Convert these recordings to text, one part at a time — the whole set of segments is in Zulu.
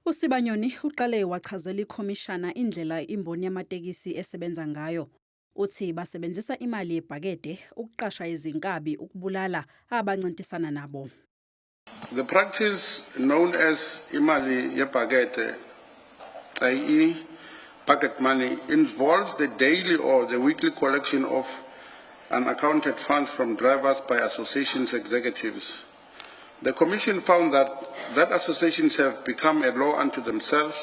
USibanyoni uqale wachazela ikhomishana indlela imboni yamatekisi esebenza ngayo. Uthi basebenzisa imali yebhakede ukuqasha izinkabi ukubulala abancintisana nabo. The practice known as imali yebhakede, i.e. bucket money, involves the daily or the weekly collection of unaccounted funds from drivers by associations executives. The Commission found that associations have become a law unto themselves.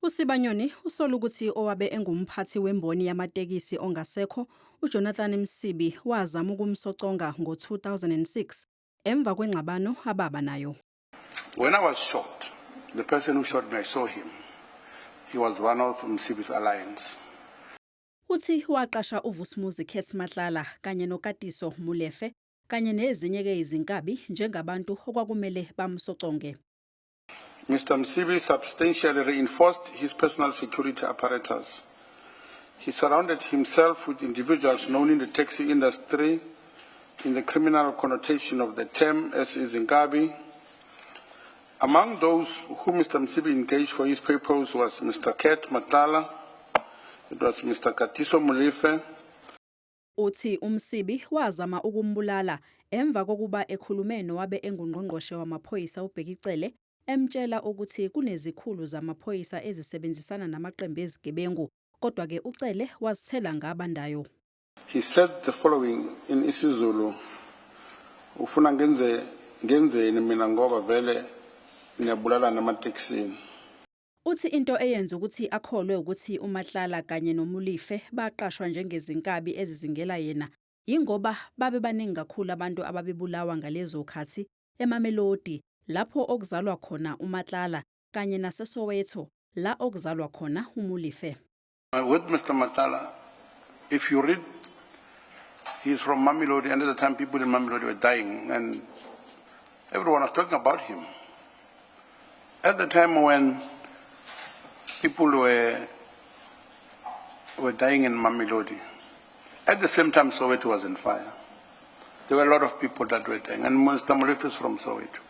USibanyoni usola ukuthi owabe engumphathi wemboni yamatekisi ongasekho uJonathan Msibi wazama ukumsoconga ngo-2006 emva kwengxabano ababa nayo. When I was shot, the person who shot me, I saw him. He was one of Msibi's alliance. Uthi waqasha uVusumuzi Khet Matlala kanye noKatiso Molefe kanye nezinye izinkabi njengabantu okwakumele bamsoconge. Mr. Msibi substantially reinforced his personal security apparatus. He surrounded himself with individuals known in the taxi industry in the criminal connotation of the term as izinkabi. Among those whom Mr. Msibi engaged for his purpose was Mr. Khet Matlala, it was Mr. Katiso Molefe. Uthi uMsibi wazama ukumbulala emva kokuba ekhulume nowabe engungqongqoshe wamaphoyisa uBhekicele emtshela ukuthi kunezikhulu zamaphoyisa ezisebenzisana namaqembu ezigebengu kodwa ke uCele wazithela ngabandayo. He said the following in isiZulu, ufuna ngenzeni mina ngoba vele niyabulala namateksini. Uthi into eyenza ukuthi akholwe ukuthi uMatlala kanye noMulife baqashwa njengezinkabi ezizingela yena ingoba babe baningi kakhulu abantu ababebulawa ngalezo khathi eMamelodi lapho okuzalwa khona uMatlala kanye naseSoweto la okuzalwa khona uMulife. With Mr. Matlala, if you read, he's from Mamelodi, and at the time people in Mamelodi were dying and everyone was talking about him. At the time when people were dying in Mamelodi, at the same time Soweto was on fire. There were a lot of people that were dying, and Mr. Molefe is from Soweto.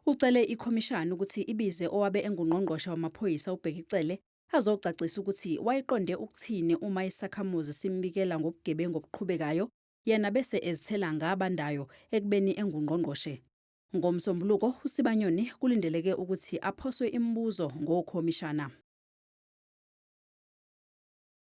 Ucele ikhomishana ukuthi ibize owabe engungqongqoshe wamaphoyisa uBhekicele azocacisa ukuthi wayeqonde ukuthini uma isakhamuzi simbikela ngobugebengu obuqhubekayo yena bese ezithela ngabandayo ekubeni engungqongqoshe. Ngomsombuluko uSibanyoni kulindeleke ukuthi aphoswe imibuzo ngokhomishana.